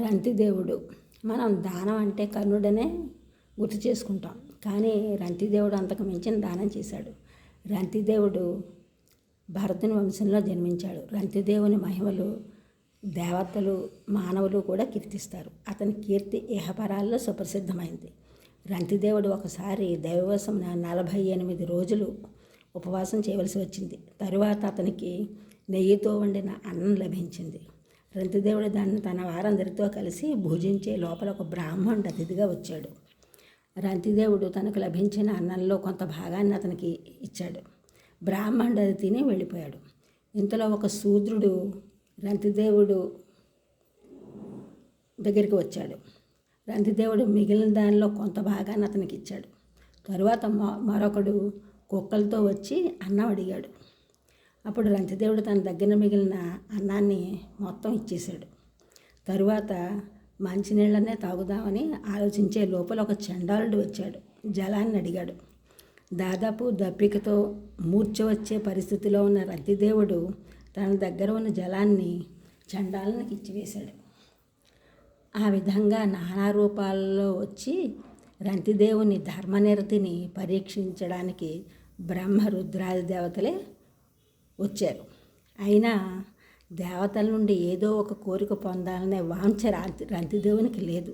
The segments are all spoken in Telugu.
రంతిదేవుడు. మనం దానం అంటే కర్ణుడనే గుర్తు చేసుకుంటాం, కానీ రంతిదేవుడు అంతకు మించిన దానం చేశాడు. రంతిదేవుడు భరతుని వంశంలో జన్మించాడు. రంతిదేవుని మహిమలు దేవతలు మానవులు కూడా కీర్తిస్తారు. అతని కీర్తి ఇహపరాల్లో సుప్రసిద్ధమైంది. రంతిదేవుడు ఒకసారి దైవవశం 48 రోజులు ఉపవాసం చేయవలసి వచ్చింది. తరువాత అతనికి నెయ్యితో వండిన అన్నం లభించింది. రంతిదేవుడు దాన్ని తన వారందరితో కలిసి భుజించే లోపల ఒక బ్రాహ్మణుడు అతిథిగా వచ్చాడు. రంతిదేవుడు తనకు లభించిన అన్నంలో కొంత భాగాన్ని అతనికి ఇచ్చాడు. బ్రాహ్మణుడు అది తిని వెళ్ళిపోయాడు. ఇంతలో ఒక శూద్రుడు రంతిదేవుడు దగ్గరికి వచ్చాడు. రంతిదేవుడు మిగిలిన దానిలో కొంత భాగాన్ని అతనికి ఇచ్చాడు. తరువాత మరొకడు కుక్కలతో వచ్చి అన్నం అడిగాడు. అప్పుడు రంతిదేవుడు తన దగ్గర మిగిలిన అన్నాన్ని మొత్తం ఇచ్చేశాడు. తరువాత మంచినీళ్ళనే తాగుదామని ఆలోచించే లోపల ఒక చండాలుడు వచ్చాడు. జలాన్ని అడిగాడు. దాదాపు దప్పికతో మూర్ఛ వచ్చే పరిస్థితిలో ఉన్న రంతిదేవుడు తన దగ్గర ఉన్న జలాన్ని చండాలనికి ఇచ్చివేశాడు. ఆ విధంగా నానా రూపాలలో వచ్చి రంతిదేవుని ధర్మనిరతిని పరీక్షించడానికి బ్రహ్మ రుద్రాది దేవతలే వచ్చారు. అయినా దేవతల నుండి ఏదో ఒక కోరిక పొందాలనే వాంఛ రంతిదేవునికి లేదు.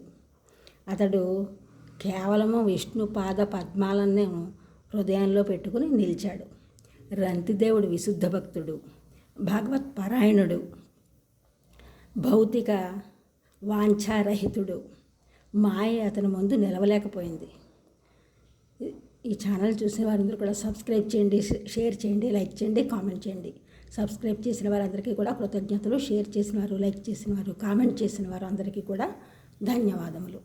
అతడు కేవలము విష్ణు పాద పద్మాలను హృదయంలో పెట్టుకుని నిలిచాడు. రంతిదేవుడు విశుద్ధ భక్తుడు, భగవత్పరాయణుడు, భౌతిక వాంఛారహితుడు. మాయ అతని ముందు నిలవలేకపోయింది. ఈ ఛానల్ చూసిన వారందరూ కూడా సబ్స్క్రైబ్ చేయండి, షేర్ చేయండి, లైక్ చేయండి, కామెంట్ చేయండి. సబ్స్క్రైబ్ చేసిన వారందరికీ కూడా కృతజ్ఞతలు. షేర్ చేసిన వారు, లైక్ చేసిన వారు, కామెంట్ చేసిన వారు అందరికీ కూడా ధన్యవాదములు.